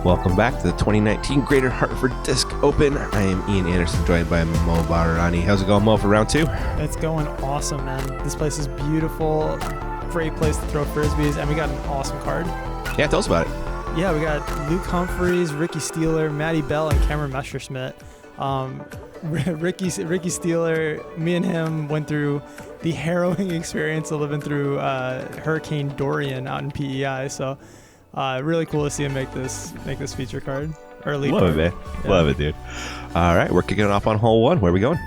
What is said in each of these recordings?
Welcome back to the 2019 Greater Hartford Disc Open. I am Ian Anderson, joined by Mahmoud Bahrani. How's it going, Mo, for round two? It's going awesome, man. This place is beautiful. Great place to throw frisbees, and we got an awesome card. Yeah, tell us about it. Yeah, we got Luke Humphries, Ricky Steehler, Maddie Bell, and Cameron Messerschmidt. Ricky Steehler, me and him went through the harrowing experience of living through Hurricane Dorian out in PEI. So really cool to see him make this feature card. Or lead Love card. it, man. Yeah. Love it, dude. All right, we're kicking it off on hole one. Where are we going?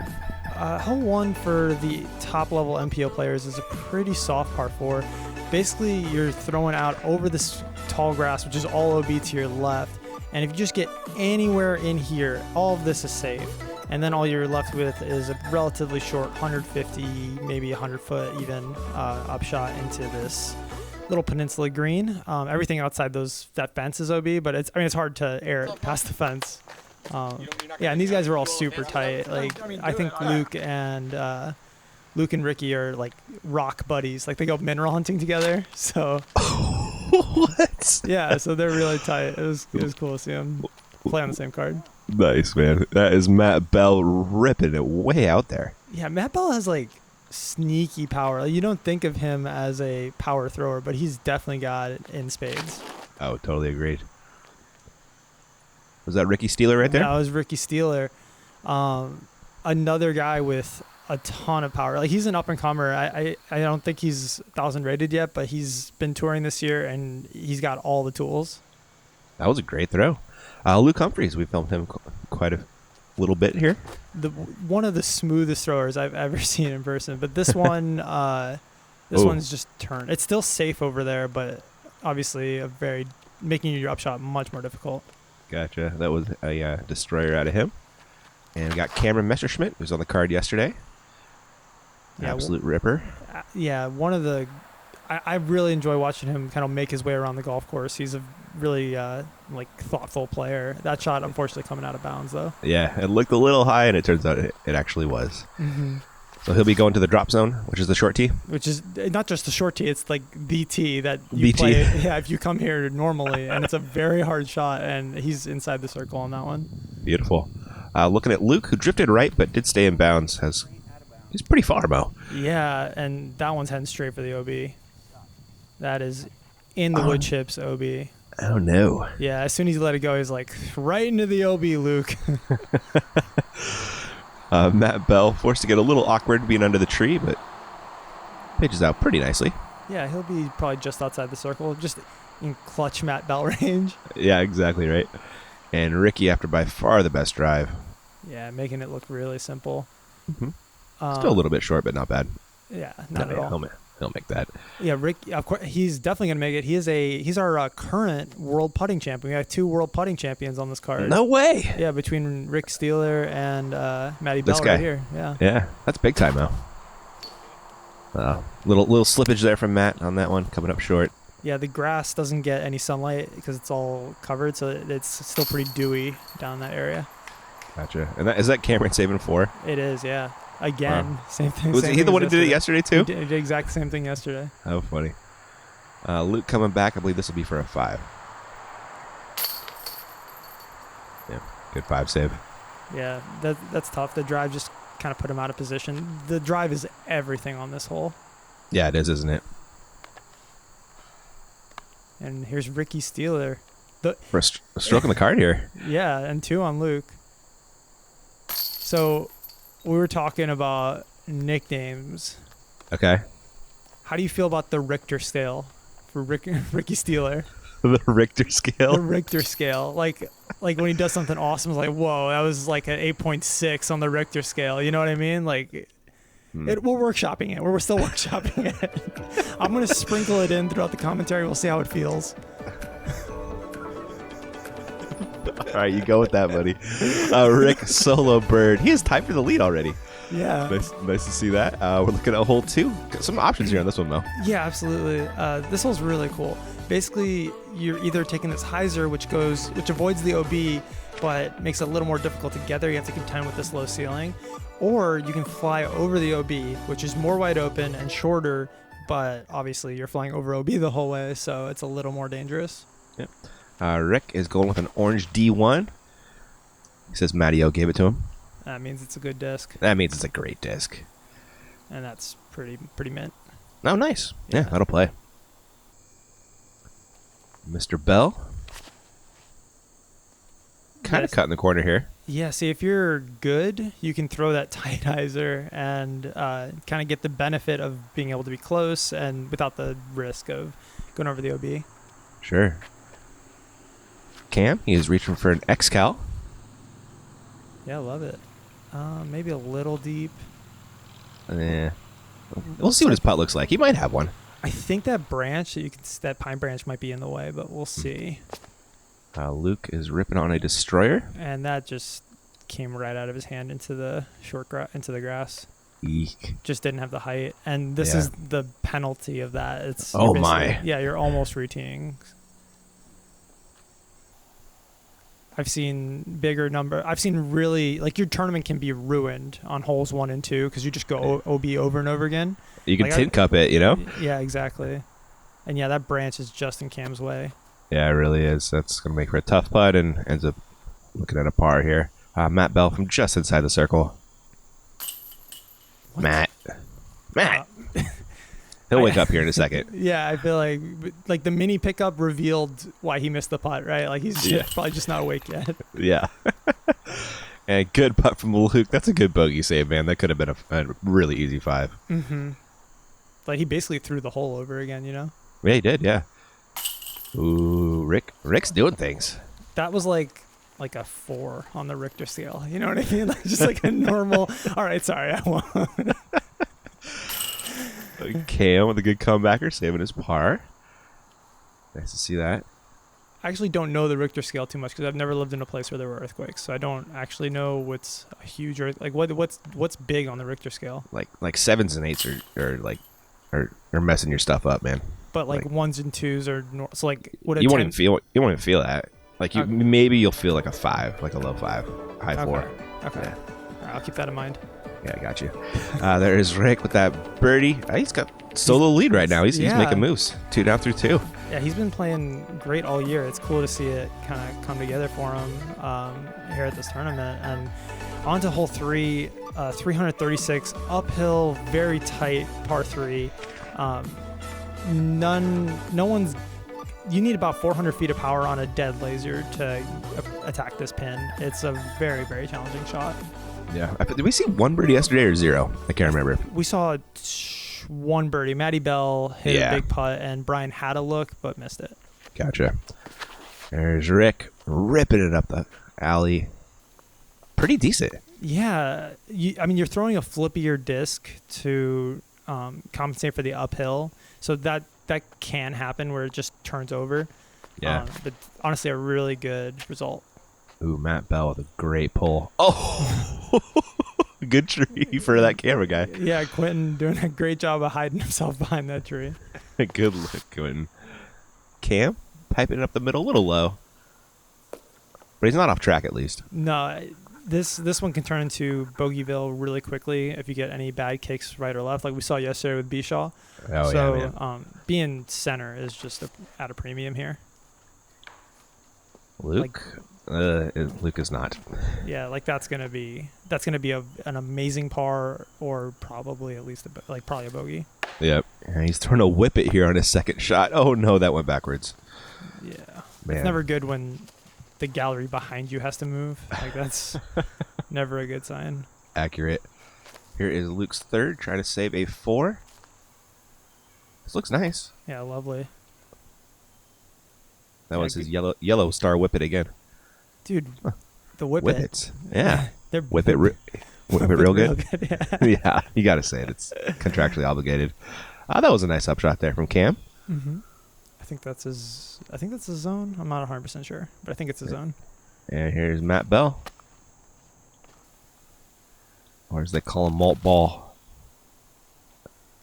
Hole one for the top level MPO players is a pretty soft par 4. Basically, you're throwing out over this tall grass, which is all OB to your left. And if you just get anywhere in here, all of this is safe. And then all you're left with is a relatively short 150, maybe 100 foot even upshot into this little peninsula green. Everything outside that fence is OB, but it's hard to air it past the fence. Yeah, and these guys are all super tight. Like I think Luke and Ricky are like rock buddies. Like they go mineral hunting together. So What? yeah, so they're really tight. It was cool to see them play on the same card. Nice, man. That is Matt Bell ripping it way out there. Yeah, Matt Bell has like sneaky power. Like, you don't think of him as a power thrower, but he's definitely got it in spades. Oh, totally agreed. Was that Ricky Steehler right there? That was Ricky Steehler. Another guy with a ton of power. Like he's an up and comer. I don't think he's 1,000 rated yet, but he's been touring this year and he's got all the tools. That was a great throw. Luke Humphries, we filmed him quite a little bit here. One of the smoothest throwers I've ever seen in person. But this one, one's just turned. It's still safe over there, but obviously making your upshot much more difficult. Gotcha. That was a destroyer out of him. And we got Cameron Messerschmidt, who's on the card yesterday. Yeah, Absolute ripper. Yeah, one of the... I really enjoy watching him kind of make his way around the golf course. He's a really thoughtful player. That shot, unfortunately, coming out of bounds, though. Yeah, it looked a little high, and it turns out it actually was. Mm-hmm. So he'll be going to the drop zone, which is the short tee. Which is not just the short tee, it's like the tee that you play. Yeah, if you come here normally, and it's a very hard shot, and he's inside the circle on that one. Beautiful. Looking at Luke, who drifted right but did stay in bounds, he's pretty far, Mo. Yeah, and that one's heading straight for the OB. That is in the wood chips OB. Oh, no. Yeah, as soon as you let it go, he's like, right into the OB, Luke. Matt Bell forced to get a little awkward being under the tree, but pitches out pretty nicely. Yeah, he'll be probably just outside the circle, just in clutch Matt Bell range. Yeah, exactly right. And Ricky, after by far the best drive. Yeah, making it look really simple. Mm-hmm. Still a little bit short, but not bad. Yeah, not at all. He'll make that. Yeah, Rick. Of course, he's definitely gonna make it. He's our current world putting champion. We have 2 world putting champions on this card. No way. Yeah, between Rick Steehler and Matty Bell This guy. right here. Yeah. Yeah, that's big time though. Little slippage there from Matt on that one, coming up short. Yeah, the grass doesn't get any sunlight because it's all covered, so it's still pretty dewy down that area. Gotcha. And is that Cameron saving 4? It is, yeah. Again, same thing. Was he the one who did it yesterday too? He did the exact same thing yesterday. How funny. Luke coming back. I believe this will be for a 5. Yeah, good 5 save. Yeah, that's tough. The drive just kind of put him out of position. The drive is everything on this hole. Yeah, it is, isn't it? And here's Ricky Steehler. For a stroke on the card here. Yeah, and 2 on Luke. So we were talking about nicknames. Okay. How do you feel about the Richter scale for Ricky Steehler? The Richter scale? The Richter scale. Like when he does something awesome, it's like, whoa, that was like an 8.6 on the Richter scale. You know what I mean? Like, we're workshopping it. We're still workshopping it. I'm going to sprinkle it in throughout the commentary. We'll see how it feels. All right, you go with that, buddy. Rick solo bird. He is tied for the lead already. Yeah. Nice to see that. We're looking at hole 2. Got some options here on this one, Mo. Yeah, absolutely. This hole's really cool. Basically, you're either taking this hyzer, which avoids the OB, but makes it a little more difficult to get there. You have to contend with this low ceiling. Or you can fly over the OB, which is more wide open and shorter, but obviously you're flying over OB the whole way, so it's a little more dangerous. Yep. Rick is going with an orange D1. He says Matty O gave it to him. That means it's a good disc. That means it's a great disc. And that's pretty mint. Oh, nice. Yeah, that'll play. Mr. Bell. Kind of cutting the corner here. Yeah, see, if you're good, you can throw that tightizer and kind of get the benefit of being able to be close and without the risk of going over the OB. Sure. Cam, he is reaching for an X-Cal. Yeah, I love it. Maybe a little deep. Yeah. We'll see what his putt looks like. He might have one. I think that branch, that pine branch might be in the way, but we'll see. Luke is ripping on a destroyer. And that just came right out of his hand into the into the grass. Eek. Just didn't have the height. And this is the penalty of that. It's oh my. Yeah, you're almost routining. I've seen bigger number. I've seen really, like, your tournament can be ruined on holes 1 and 2 because you just go OB over and over again. You can tin cup it, you know? Yeah, exactly. And yeah, that branch is just in Cam's way. Yeah, it really is. That's going to make for a tough putt and ends up looking at a par here. Matt Bell from just inside the circle. What? Matt. He'll wake up here in a second. Yeah, I feel like the mini pickup revealed why he missed the putt, right? Like he's probably just not awake yet. Yeah. And good putt from Luke. That's a good bogey save, man. That could have been a really easy 5. Mm-hmm. Like he basically threw the hole over again, you know? Yeah, he did, yeah. Ooh, Rick's doing things. That was like a 4 on the Richter scale. You know what I mean? Like just like a normal. All right, sorry, I won. Cam with a good comebacker, saving his par. Nice to see that. I actually don't know the Richter scale too much because I've never lived in a place where there were earthquakes, so I don't actually know what's a huge like what's big on the Richter scale. Like 7s and 8s are messing your stuff up, man. But like 1s and 2s are so like what you won't even feel that. Like maybe you'll feel like a 5, like a low 5, high 4. Okay. Yeah. All right, I'll keep that in mind. Yeah, I got you. There is Rick with that birdie. He's got solo lead right now. He's making moves. 2 down through 2. Yeah, he's been playing great all year. It's cool to see it kind of come together for him here at this tournament. And on to hole 3, 336 uphill, very tight par 3. You need about 400 feet of power on a dead laser to attack this pin. It's a very, very challenging shot. Yeah. Did we see 1 birdie yesterday or 0? I can't remember. We saw 1 birdie. Matty Bell hit a big putt, and Brian had a look, but missed it. Gotcha. There's Rick ripping it up the alley. Pretty decent. Yeah. You're throwing a flippier disc to compensate for the uphill, so that can happen where it just turns over. Yeah. But honestly, a really good result. Ooh, Matt Bell with a great pull. Oh, good tree for that camera guy. Yeah, Quinten doing a great job of hiding himself behind that tree. Good look, Quinten. Cam, piping it up the middle, a little low. But he's not off track at least. No, this one can turn into Bogeyville really quickly if you get any bad kicks right or left, like we saw yesterday with Bishaw. Oh, so, yeah, being center is just at a premium here. Luke? Luke is not. Yeah, like that's gonna be an amazing par or probably at least probably a bogey. Yep. And he's trying to whip it here on his second shot. Oh no, that went backwards. Yeah, man, it's never good when the gallery behind you has to move. Like that's never a good sign. Accurate. Here is Luke's 3rd, trying to save a 4. This looks nice. Yeah, lovely. That was his yellow star whip it again. Dude, the whippets. Yeah. They're whip it real good. Yeah. Yeah, you got to say it. It's contractually obligated. That was a nice upshot there from Cam. Mm-hmm. I think that's his zone. I'm not 100% sure, but I think it's his zone. And here's Matt Bell. Or as they call him, Malt Ball.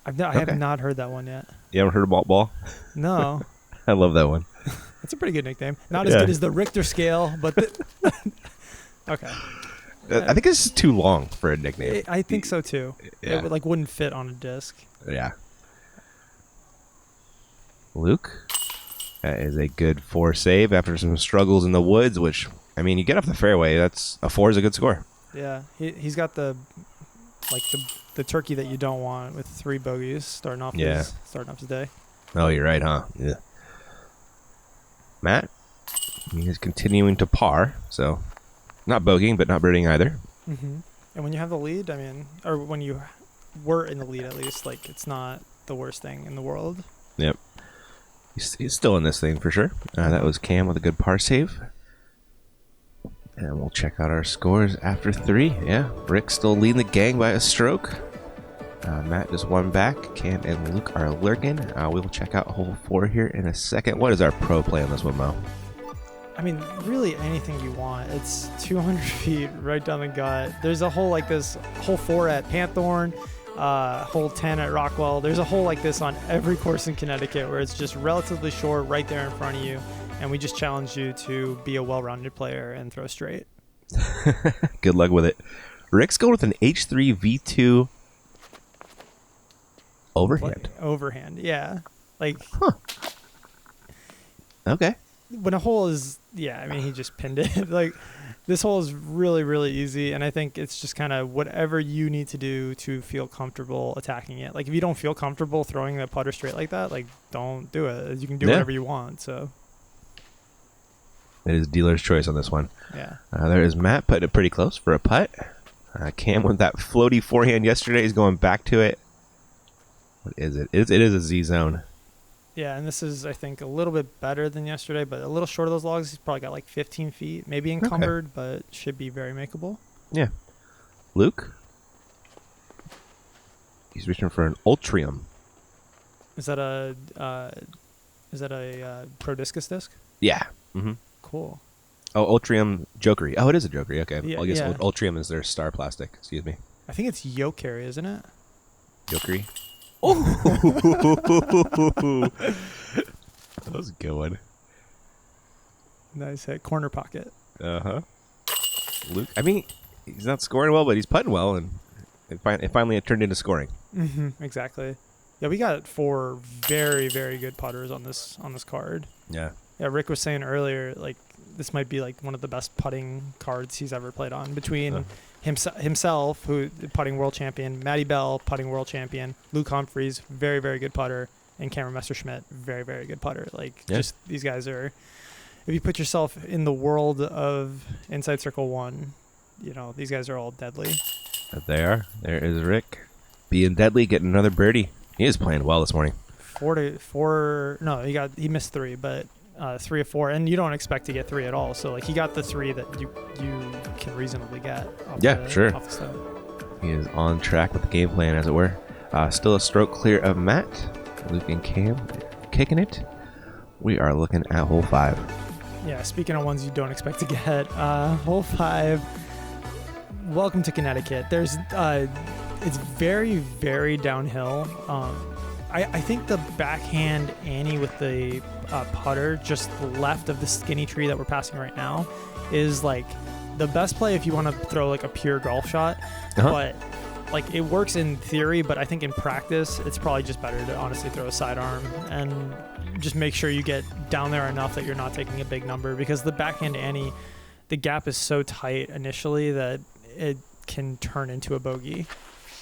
I have not heard that one yet. You haven't heard of Malt Ball? No. I love that one. That's a pretty good nickname. Not as good as the Richter scale, but okay. I think this is too long for a nickname. I think so too. Yeah. It wouldn't fit on a disc. Yeah. Luke That is a good 4 save after some struggles in the woods, which, I mean, you get off the fairway. That's a 4 is a good score. Yeah, he's got the turkey that you don't want with 3 bogeys starting off his day. Oh, you're right, huh? Yeah. Matt, he is continuing to par, so not bogeying, but not birding either. Mm-hmm. And when you have the lead, I mean, or when you were in the lead at least, like, it's not the worst thing in the world. Yep. He's still in this thing for sure. That was Cam with a good par save. And we'll check out our scores after 3. Yeah, Rick's still leading the gang by a stroke. Matt just 1 back. Cam and Luke are lurking. We'll check out hole 4 here in a second. What is our pro play on this one, Mo? I mean, really anything you want. It's 200 feet right down the gut. There's a hole like this, hole 4 at Panthorn, hole 10 at Rockwell. There's a hole like this on every course in Connecticut where it's just relatively short right there in front of you. And we just challenge you to be a well-rounded player and throw straight. Good luck with it. Rick's going with an H3 V2 overhand. Overhand, yeah. Like, Okay. When a hole is, I mean, he just pinned it. Like, this hole is really, really easy. And I think it's just kind of whatever you need to do to feel comfortable attacking it. Like, if you don't feel comfortable throwing the putter straight like that, like, don't do it. You can do whatever you want, so. It is dealer's choice on this one. Yeah. There is Matt putting it pretty close for a putt. Cam with that floaty forehand yesterday is going back to it. What is it? It is a Z zone. Yeah, and this is, I think, a little bit better than yesterday, but a little short of those logs. He's probably got like 15 feet, maybe encumbered, but should be very makeable. Yeah. Luke? He's reaching for an Ultrium. Is that a Prodiscus disc? Yeah. Mm-hmm. Cool. Oh, Ultrium Jokery. Oh, it is a Jokery. Okay. Yeah, I guess Ultrium is their star plastic. Excuse me. I think it's yoke carry, isn't it? Jokery. Oh! That was a good one. Nice hit. Corner pocket. Uh-huh. Luke, I mean, he's not scoring well, but he's putting well, and it finally turned into scoring. Mm-hmm. Exactly. Yeah, we got 4 very, very good putters on this card. Yeah. Yeah, Rick was saying earlier, like, this might be like one of the best putting cards he's ever played on. Between himself, who putting world champion, Matty Bell, putting world champion, Luke Humphries, very, very good putter, and Cameron Messerschmidt, very, very good putter. Like, just these guys are, if you put yourself in the world of Inside Circle 1, you know, these guys are all deadly. But they are. There is Rick being deadly, getting another birdie. He is playing well this morning. 4 to 4. No, he missed 3, but 3 of 4, and you don't expect to get 3 at all. So like he got the 3 that you can reasonably get. Off the start. He is on track with the game plan, as it were. Still a stroke clear of Matt. Luke and Cam kicking it. We are looking at hole 5. Yeah, speaking of ones you don't expect to get, hole 5. Welcome to Connecticut. There's it's very, very downhill. I think the backhand Annie with the putter just left of the skinny tree that we're passing right now is like the best play if you want to throw like a pure golf shot. But like it works in theory, but I think in practice it's probably just better to honestly throw a sidearm and just make sure you get down there enough that you're not taking a big number, because the backhand Annie, the gap is so tight initially that it can turn into a bogey.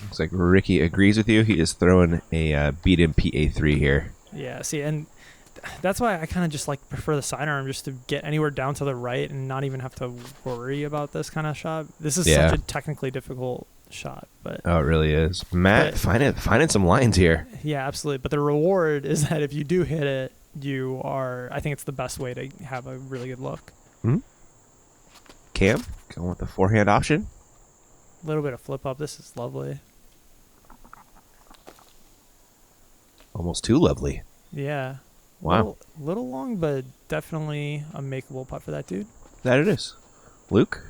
Looks like Ricky agrees with you. He is throwing a beat-in PA3 here. Yeah, see, and that's why I kind of just like prefer the sidearm, just to get anywhere down to the right and not even have to worry about this kind of shot. This is such a technically difficult shot, but it really is. Matt, finding some lines here. Yeah, absolutely. But the reward is that if you do hit it, I think it's the best way to have a really good look. Mm-hmm. Cam, going with the forehand option. A little bit of flip up. This is lovely. Almost too lovely. Yeah. Wow. Little long, but definitely a makeable putt for that dude. That it is. Luke?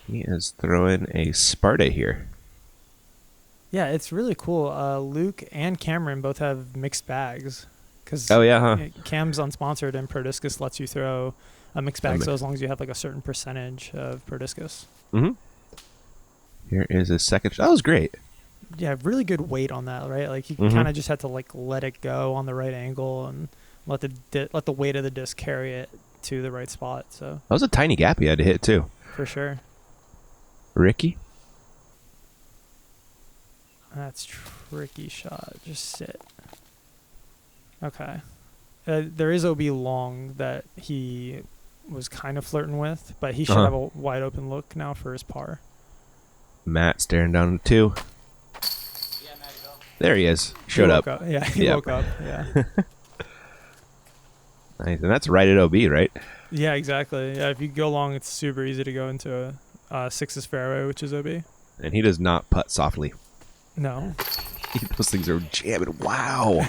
He is throwing a Sparta here. Yeah, it's really cool. Luke and Cameron both have mixed bags. Cause Cam's unsponsored and Prodiscus lets you throw a mixed bag, so as long as you have like a certain percentage of Prodiscus. Mm-hmm. Here is his second shot. That was great. really good weight on that, right? Like he kind of just had to like let it go on the right angle and let the weight of the disc carry it to the right spot. So that was a tiny gap he had to hit too. For sure. Ricky? That's tricky shot. Just sit. Okay. There is OB long that he was kind of flirting with, but he should have a wide open look now for his par. Matt staring down the 2. There he is. Showed up. Yeah, he woke up. Yeah. Nice. And that's right at OB, right? Yeah, exactly. Yeah, if you go long, it's super easy to go into a sixes fairway, which is OB. And he does not putt softly. No. Those things are jamming. Wow.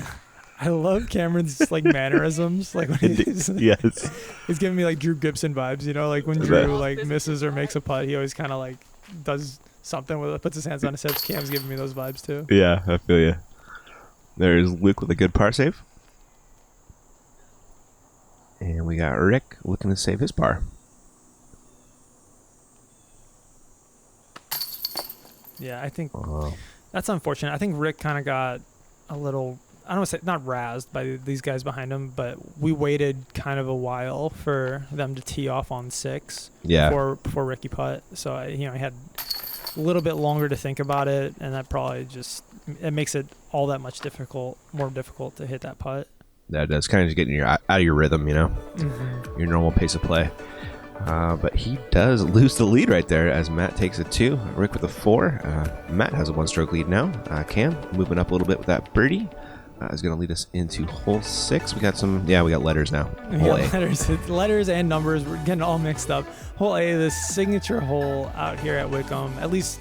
I love Cameron's like mannerisms. Like when he's he's giving me like Drew Gibson vibes. You know, like when Drew like misses or makes a putt, he always kind of like does something with it, puts his hands on his hips. Cam's giving me those vibes too. Yeah, I feel you. There's Luke with a good par save. And we got Rick looking to save his par. Yeah, I think that's unfortunate. I think Rick kind of got a little, I don't want to say, not razzed by these guys behind him, but we waited kind of a while for them to tee off on 6 before Ricky putt. So, I had a little bit longer to think about it, and that probably it makes it all that much more difficult to hit that putt. That does kind of just getting out of your rhythm, your normal pace of play. But he does lose the lead right there as Matt takes a 2. Rick with a 4. Matt has a 1-stroke lead now. Cam moving up a little bit with that birdie is going to lead us into hole 6. We got letters now. Hole A. Letters and numbers. We're getting all mixed up. Hole A, this signature hole out here at Wickham, at least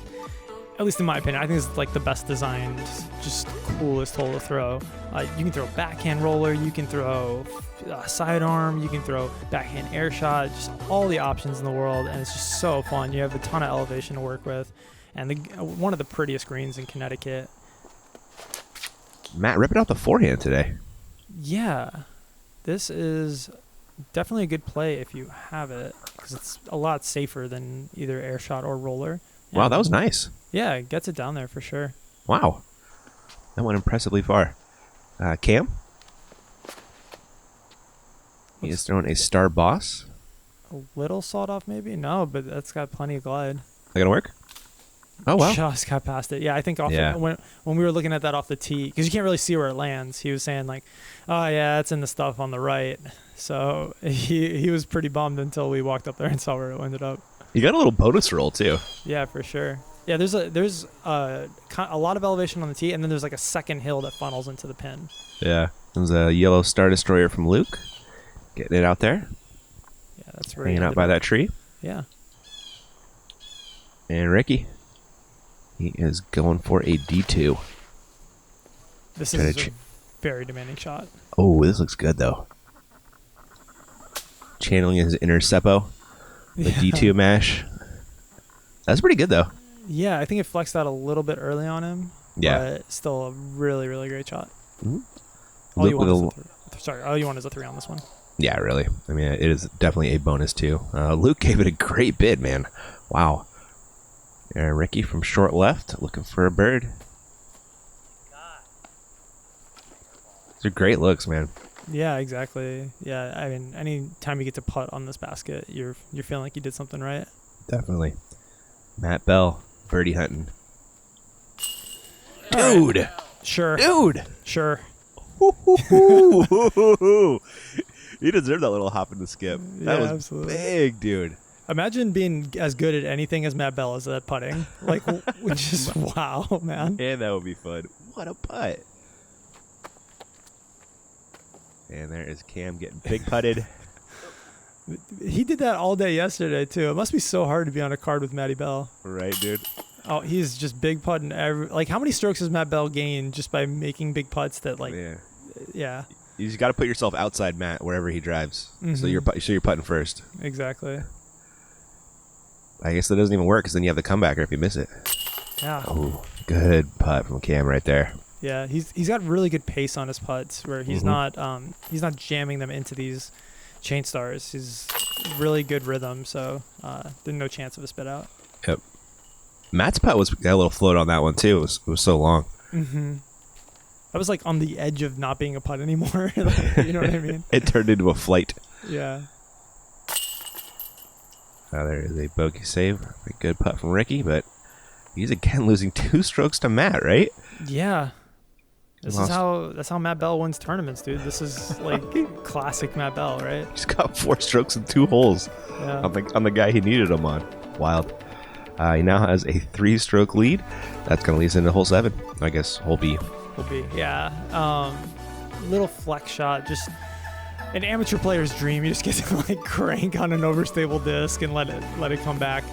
in my opinion, I think it's like the best designed, just coolest hole to throw. You can throw backhand roller, you can throw sidearm, you can throw backhand air shot, just all the options in the world, and it's just so fun. You have a ton of elevation to work with, and one of the prettiest greens in Connecticut. Matt ripping out the forehand today. Yeah, this is definitely a good play if you have it, because it's a lot safer than either air shot or roller. Wow, that was nice. Yeah, it gets it down there for sure. Wow. That went impressively far. Cam? He is throwing a Star Boss. A little sawed off maybe? No, but that's got plenty of glide. That gonna work? Oh, wow. Just got past it. Yeah, I think when we were looking at that off the tee, because you can't really see where it lands, he was saying like, oh yeah, it's in the stuff on the right. So he was pretty bummed until we walked up there and saw where it ended up. You got a little bonus roll too. Yeah, for sure. Yeah, there's a lot of elevation on the tee, and then there's like a second hill that funnels into the pin. Yeah. There's a yellow Star Destroyer from Luke. Getting it out there. Yeah, that's right. Hanging out by that tree. Yeah. And Ricky. He is going for a D2. This is a very demanding shot. Oh, this looks good though. Channeling his inner Seppo. The D2 mash. That's pretty good though. Yeah, I think it flexed out a little bit early on him. Yeah. But still a really, really great shot. Mm-hmm. All you want is a 3 on this one. Yeah, really. I mean, it is definitely a bonus too. Luke gave it a great bid, man. Wow. And Ricky from short left looking for a bird. These are great looks, man. Yeah, exactly. Yeah, I mean, any time you get to putt on this basket, you're feeling like you did something right. Definitely. Matt Bell, birdie hunting. Dude! Right. Sure. Dude! Sure. You deserve that little hop in the skip. That was absolutely big, dude. Imagine being as good at anything as Matt Bell is at putting. Like, just wow, man. And that would be fun. What a putt. And there is Cam getting big putted. He did that all day yesterday, too. It must be so hard to be on a card with Matty Bell. Right, dude? Oh, he's just big putting like, how many strokes has Matt Bell gained just by making big putts that, like, yeah. You just got to put yourself outside Matt wherever he drives. Mm-hmm. So you're putting first. Exactly. I guess that doesn't even work because then you have the comebacker if you miss it. Yeah. Oh, good putt from Cam right there. Yeah, he's got really good pace on his putts where he's not jamming them into these chain stars. He's really good rhythm, so there's no chance of a spit out. Yep. Matt's putt got a little float on that one too. It was so long. Mm-hmm. I was like on the edge of not being a putt anymore. Like, you know what I mean? It turned into a flight. Yeah. There is a bogey save. A good putt from Ricky, but he's again losing 2 strokes to Matt, right? Yeah. That's how Matt Bell wins tournaments, dude. This is like classic Matt Bell, right? He's got 4 strokes in 2 holes on the guy he needed him on. Wild. He now has a 3-stroke lead. That's going to lead us into hole 7. I guess hole B. Hole B, yeah. Little flex shot, just an amateur player's dream. You just get to like crank on an overstable disc and let it come back.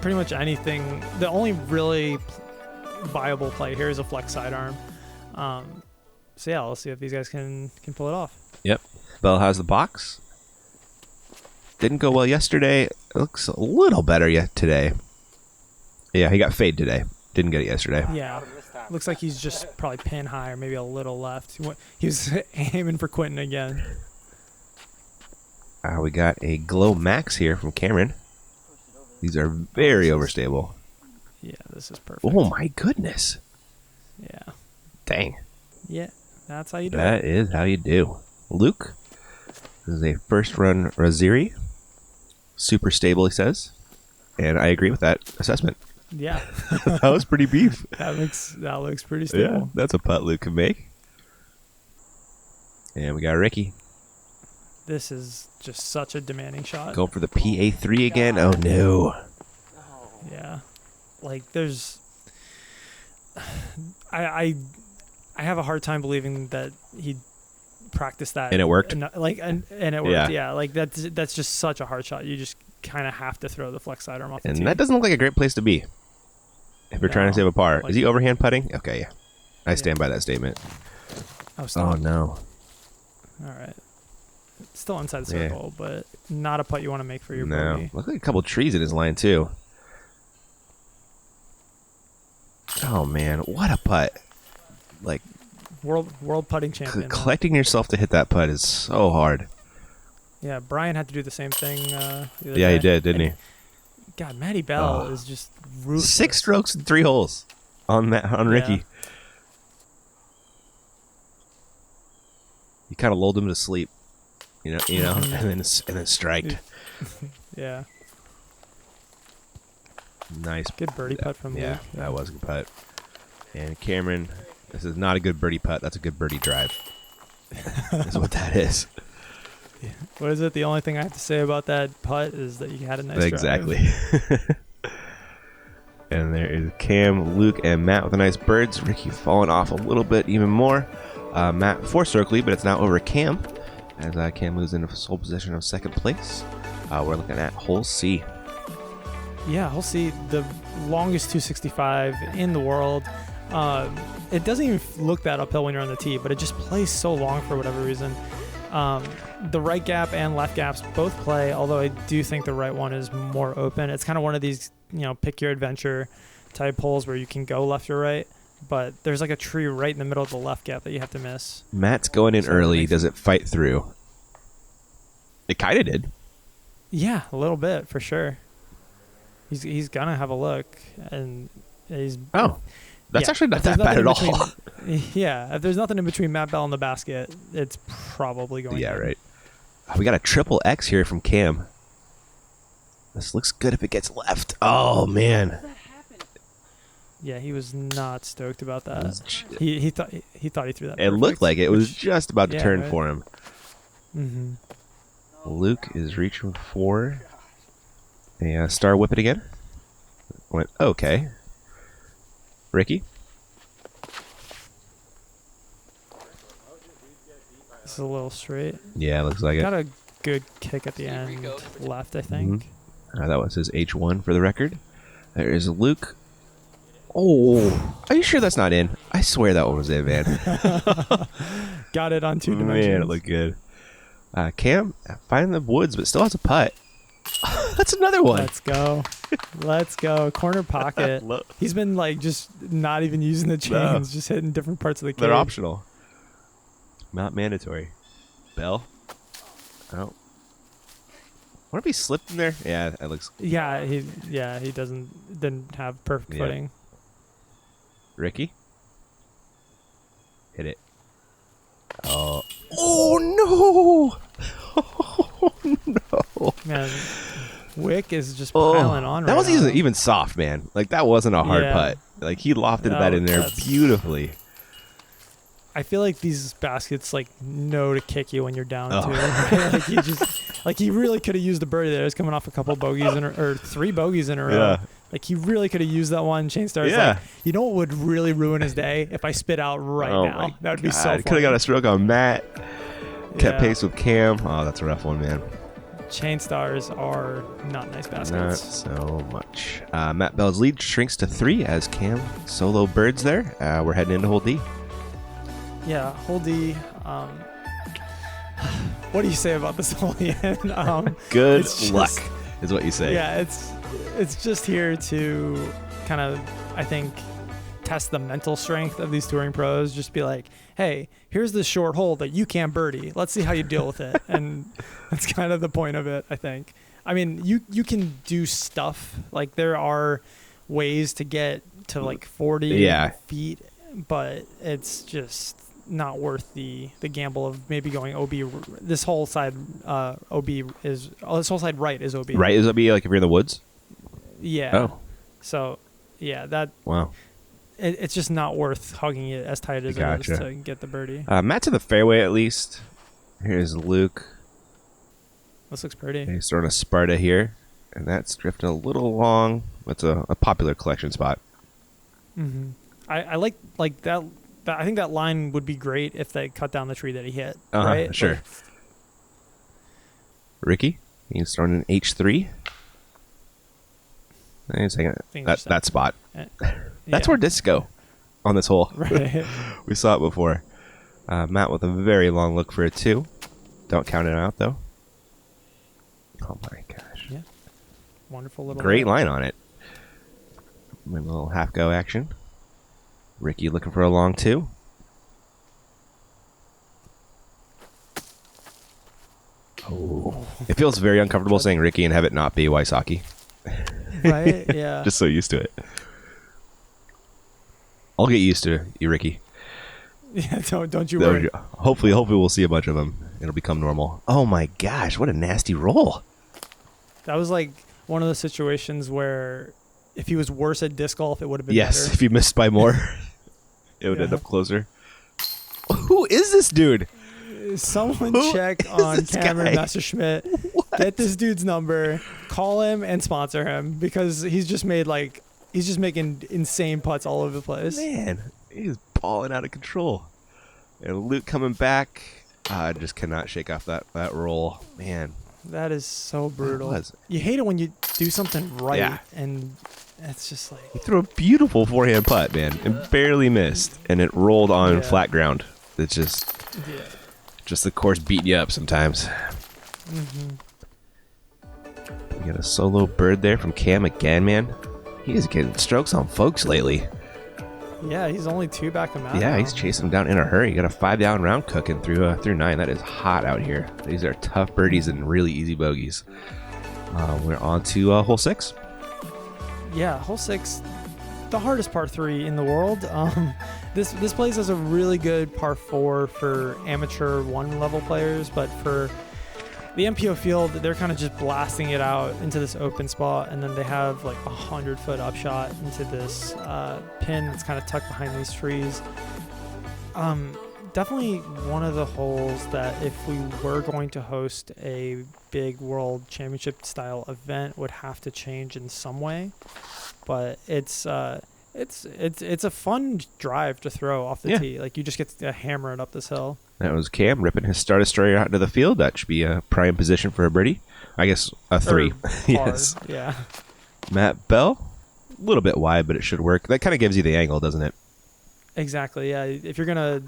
Pretty much anything. The only really viable play here is a flex sidearm. So yeah, let's see if these guys can pull it off. Yep. Bell has the box. Didn't go well yesterday. It looks a little better yet today. Yeah, he got fade today. Didn't get it yesterday. Yeah. Looks like he's just probably pin high or maybe a little left. He was aiming for Quinten again. We got a Glow Max here from Cameron. These are very overstable. Yeah, this is perfect. Oh my goodness. Yeah. Dang. Yeah, that's how you do it. That is how you do. Luke, this is a first run Raziri. Super stable, he says. And I agree with that assessment. Yeah. That was pretty beef. That looks pretty stable. Yeah, that's a putt Luke can make. And we got Ricky. This is just such a demanding shot. Going for the PA3 again. Oh no. Yeah. Like there's I have a hard time believing that he practiced that and it worked. And it worked. Yeah. Like that's just such a hard shot. You just kind of have to throw the flex sidearm off the tee. And that doesn't look like a great place to be if you're trying to save a par. Is he overhand putting? Okay, yeah. I stand by that statement. Oh no. All right. Still inside the circle, but not a putt you want to make for your bogey. Look like a couple trees in his line too. Oh man, what a putt! Like world putting champion. Collecting yourself to hit that putt is so hard. Yeah, Brian had to do the same thing. He did, didn't he? God, Matty Bell is just ruthless. 6 strokes in 3 holes on Ricky. He kind of lulled him to sleep, you know, and then striked. Yeah. Nice. Good birdie putt from Luke. Yeah, that was a good putt. And Cameron, this is not a good birdie putt. That's a good birdie drive. That's what that is. Yeah. What is it? The only thing I have to say about that putt is that you had a nice drive. Exactly. And there is Cam, Luke, and Matt with the nice birds. Ricky falling off a little bit even more. Matt 4-stroke lead, but it's now over Cam as Cam moves into sole position of second place. We're looking at hole C. Yeah, hole C, the longest 265 in the world. It doesn't even look that uphill when you're on the tee, but it just plays so long for whatever reason. The right gap and left gaps both play, although I do think the right one is more open. It's kind of one of these, pick your adventure type holes where you can go left or right, but there's like a tree right in the middle of the left gap that you have to miss. Matt's going in early. Does it fight through? It kind of did. Yeah, a little bit for sure. He's gonna have a look, and he's actually not that bad at all. Yeah, if there's nothing in between Matt Bell and the basket, it's probably going. Yeah, right. We got a triple X here from Cam. This looks good if it gets left. Oh man. Yeah, he was not stoked about that. He thought he threw that. It looked like it was just about to turn for him. Mm-hmm. Luke is reaching for a star whip it again. Went okay. Ricky. This is a little straight. Yeah, looks like Got a good kick at the end left, I think. Mm-hmm. That was his H1 for the record. There is Luke. Oh, are you sure that's not in? I swear that one was in, man. Got it on 2 dimensions. Man, it looked good. Cam, finding the woods, but still has a putt. That's another one. Let's go. Corner pocket. He's been just not even using the chains, just hitting different parts of the cage. They're optional. Not mandatory. Bell. Oh. What if he slipped in there? Yeah, that looks. Yeah, he didn't have perfect footing. Ricky, hit it. Oh no! Oh no! Man, Wick is just piling on. That right wasn't now. even soft, man. Like that wasn't a hard putt. Like he lofted that in there beautifully. I feel like these baskets know to kick you when you're down too. Right? Like he really could have used the birdie there. He's coming off a couple bogeys or 3 bogeys in a row. Yeah. Like he really could have used that one. Chain Star's like, you know what would really ruin his day if I spit out now? That would be so funny. Could have got a stroke on Matt. Kept pace with Cam. Oh, that's a rough one, man. Chain Stars are not nice baskets. Not so much. Matt Bell's lead shrinks to 3 as Cam solo birds there. We're heading into hole D. Yeah, hole D. What do you say about this hole, Ian? Good luck is what you say. Yeah, it's just here to kind of, I think, test the mental strength of these touring pros. Just be like, hey, here's this short hole that you can't birdie. Let's see how you deal with it. And that's kind of the point of it, I think. I mean, you can do stuff. Like there are ways to get to 40 feet, but it's just not worth the gamble of maybe going OB. This whole side OB is this whole side right is OB. Right is OB, like if you're in the woods? Yeah. Oh. So yeah, that wow. It's just not worth hugging it as tight as it is to get the birdie. Matt's in the fairway at least. Here's Luke. This looks pretty. He's throwing a Sparta here, and that's drifting a little long. That's a popular collection spot. Mm-hmm. I like that. I think that line would be great if they cut down the tree that he hit. Right? Sure. Ricky, he's throwing an H3. That spot. That's where discs go on this hole. Right. We saw it before. Matt with a very long look for a 2. Don't count it out, though. Oh, my gosh. Yeah. Wonderful little... Great line on it. Maybe a little half-go action. Ricky looking for a long 2. Oh. It feels very uncomfortable saying Ricky and have it not be Wysocki. Right? Yeah. Just so used to it. I'll get used to you, Ricky. Yeah, don't you worry. Hopefully we'll see a bunch of them. It'll become normal. Oh my gosh, what a nasty roll. That was like one of the situations where if he was worse at disc golf, it would have been better. If you missed by more, it would end up closer. Who is this dude? Someone check on Cameron Messerschmidt. Get this dude's number, call him, and sponsor him because he's just making insane putts all over the place. Man, he's balling out of control. And Luke coming back. I just cannot shake off that roll. Man. That is so brutal. You hate it when you do something right, and it's just like... He threw a beautiful forehand putt, man, and barely missed, and it rolled on flat ground. It's just... Yeah. Just the course beating you up sometimes. Mm-hmm. We got a solo bird there from Cam again, man. He is getting strokes on folks lately. Yeah, he's only 2 back him out. Yeah, he's chasing them down in a hurry. Got a 5-down round cooking through 9. That is hot out here. These are tough birdies and really easy bogeys. We're on to hole 6. Yeah, hole 6, the hardest par 3 in the world. This place has a really good par 4 for amateur 1-level players, but for the MPO field, they're kind of just blasting it out into this open spot, and then they have like 100-foot upshot into this pin that's kind of tucked behind these trees. Definitely one of the holes that if we were going to host a big world championship style event would have to change in some way, but it's a fun drive to throw off the tee. Like you just get to hammer it up this hill. That was Cam ripping his star destroyer out into the field. That should be a prime position for a birdie. I guess a 3. Yes. Yeah. Matt Bell, a little bit wide, but it should work. That kind of gives you the angle, doesn't it? Exactly. Yeah. If you're gonna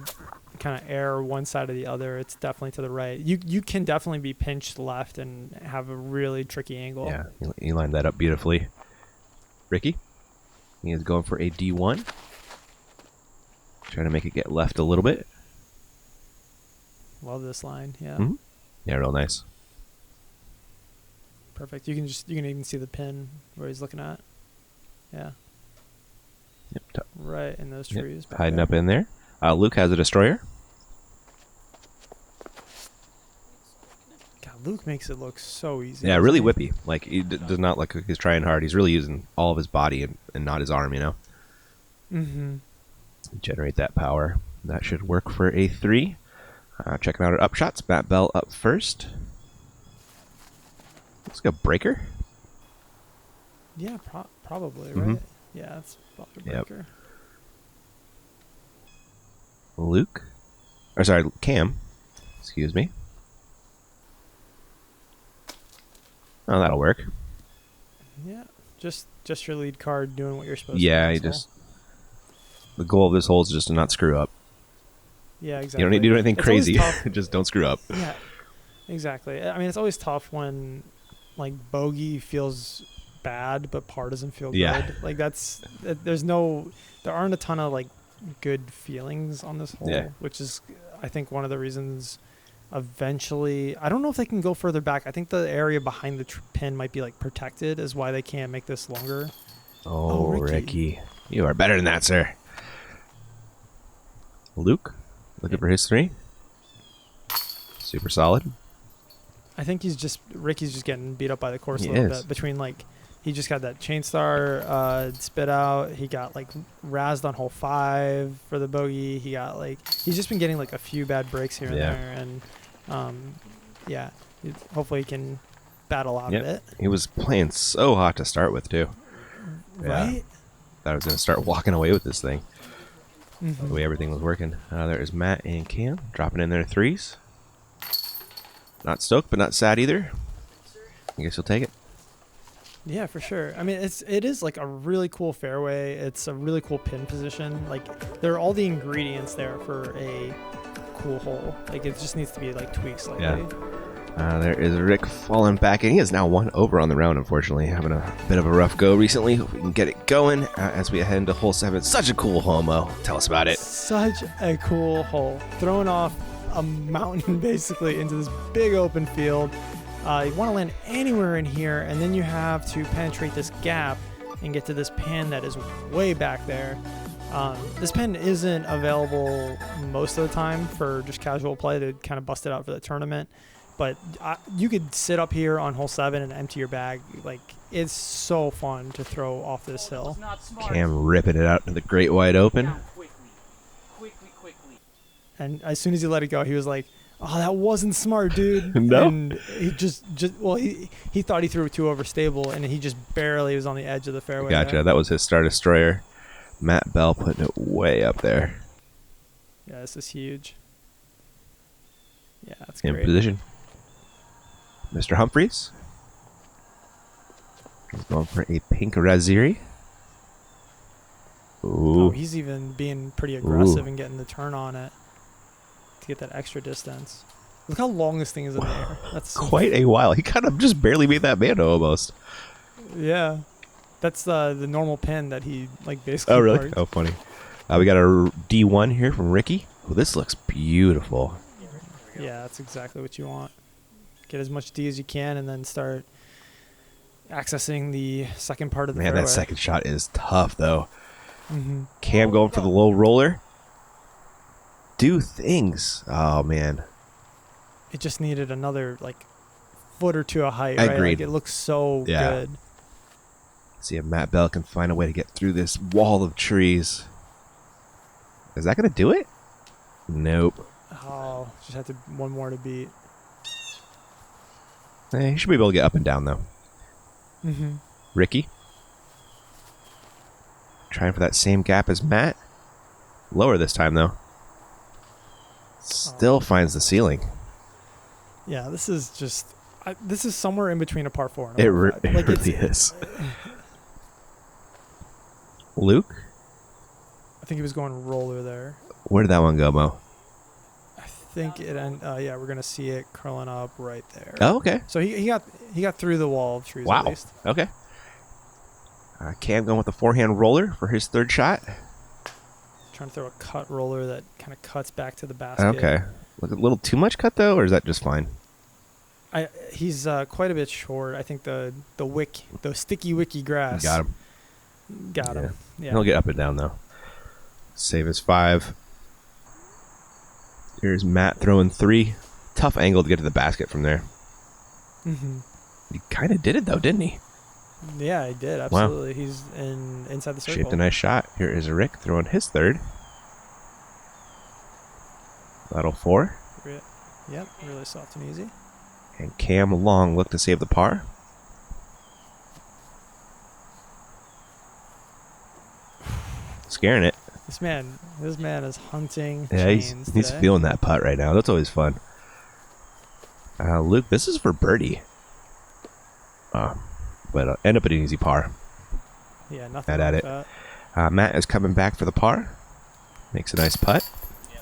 kind of err one side or the other, it's definitely to the right. You can definitely be pinched left and have a really tricky angle. Yeah. You lined that up beautifully. Ricky, he is going for a D1. Trying to make it get left a little bit. Love this line, yeah. Mm-hmm. Yeah, real nice. Perfect. You can even see the pin where he's looking at. Yeah. Yep. Right in those trees. Yep. Hiding up in there. Luke has a destroyer. God, Luke makes it look so easy. Yeah, really whippy. Like, he does not look like he's trying hard. He's really using all of his body and not his arm, you know? Mm-hmm. Generate that power. That should work for a 3. Checking out our upshots. Matt Bell up first. Let's go breaker. Yeah, probably, right? Mm-hmm. Yeah, it's probably breaker. Yep. Luke. Or sorry, Cam. Excuse me. Oh, that'll work. Yeah, just your lead card doing what you're supposed to. Yeah, the goal of this hole is just to not screw up. Yeah, exactly. You don't need to do anything crazy. Tough. Just don't screw up. Yeah, exactly. I mean, it's always tough when like bogey feels bad, but par doesn't feel good. Like there aren't a ton of like good feelings on this hole, which is I think one of the reasons. Eventually, I don't know if they can go further back. I think the area behind the pin might be like protected, is why they can't make this longer. Oh, Ricky. You are better than that, sir. Luke, looking for his 3. Super solid. I think Ricky's just getting beat up by the course a He little is. bit. Between like, he just got that chain star spit out. He got like razzed on hole 5 for the bogey. He's just been getting like a few bad breaks here and there, and hopefully he can battle out of it. He was playing so hot to start with too. Right? Yeah. Thought I was going to start walking away with this thing. Mm-hmm. The way everything was working. There is Matt and Cam dropping in their 3s. Not stoked, but not sad either. I guess you'll take it. Yeah, for sure. I mean, it is like a really cool fairway. It's a really cool pin position. Like, there are all the ingredients there for a cool hole. Like, it just needs to be like tweaked slightly. Yeah. There is Rick falling back, and he is now 1 over on the round, unfortunately. Having a bit of a rough go recently. Hope we can get it going as we head into hole 7. Such a cool hole, Mo. Tell us about it. Such a cool hole. Throwing off a mountain, basically, into this big open field. You want to land anywhere in here, and then you have to penetrate this gap and get to this pin that is way back there. This pin isn't available most of the time for just casual play. They kind of bust it out for the tournament. But you could sit up here on hole 7 and empty your bag. Like, it's so fun to throw off this hill. Cam ripping it out to the great wide open. And as soon as he let it go, he was like, "Oh, that wasn't smart, dude." No. And he he thought he threw it too overstable, and he just barely was on the edge of the fairway. Gotcha. There. That was his star destroyer. Matt Bell putting it way up there. Yeah, this is huge. Yeah, that's In great. position. Mr. Humphries. He's going for a pink Raziri. Ooh. Oh, he's even being pretty aggressive and getting the turn on it to get that extra distance. Look how long this thing is in the air. That's quite a while. He kind of just barely made that mando almost. Yeah. That's the normal pin that he like basically. Oh, really? parked. Oh, funny. We got a D1 here from Ricky. Oh, this looks beautiful. Yeah, that's exactly what you want. Get as much D as you can, and then start accessing the second part of the Man, fairway. that second shot is tough, though. Mm-hmm. Cam going for the low roller. Do things. Oh, man. It just needed another like foot or two of height. I right? agreed. Like, it looks so good. See if Matt Bell can find a way to get through this wall of trees. Is that going to do it? Nope. Oh, just had to one more to beat. He should be able to get up and down, though. Mm-hmm. Ricky. Trying for that same gap as Matt. Lower this time, though. Still finds the ceiling. Yeah, this is just. This is somewhere in between a par 4 and It a par 5. Like, really is. Luke? I think he was going roller there. Where did that one go, Mo? I think it. Yeah, we're gonna see it curling up right there. Oh, okay. So he got through the wall of trees. Wow. At least. Okay. Cam going with the forehand roller for his third shot. Trying to throw a cut roller that kind of cuts back to the basket. Okay. Look, a little too much cut, though, or is that just fine? He's quite a bit short. I think the sticky wicky grass Got him. got him. Yeah. He'll get up and down though. Save his 5. Here's Matt throwing 3. Tough angle to get to the basket from there. Mm-hmm. He kind of did it though, didn't he? Yeah, he did. Absolutely. Wow. He's inside the circle. Shaped a nice shot. Here is Rick throwing his 3rd. Lateral 4. Yep, really soft and easy. And Cam Long look to save the par. Scaring it. This man is hunting. Yeah, he's feeling that putt right now. That's always fun. Luke, this is for birdie. But end up at an easy par. Yeah, nothing At like it. that. Matt is coming back for the par. Makes a nice putt. Yeah,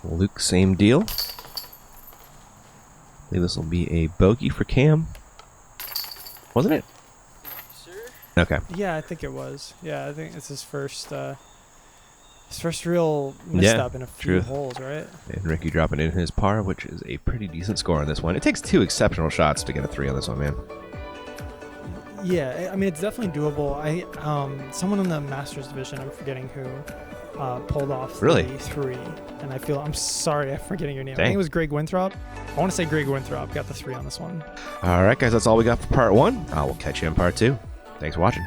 Matt. Luke, same deal. I believe this will be a bogey for Cam. Wasn't it? Sure. Okay. Yeah, I think it was. Yeah, I think it's his first real misstep in a few holes, right? And Ricky dropping in his par, which is a pretty decent score on this one. It takes 2 exceptional shots to get a 3 on this one, man. Yeah, I mean, it's definitely doable. Someone in the Masters division, I'm forgetting who, pulled off Really? the 3, and I'm sorry, I'm forgetting your name. Dang. I think it was Greg Winthrop. I want to say Greg Winthrop got the 3 on this one. All right, guys, that's all we got for part 1. We'll catch you in part 2. Thanks for watching.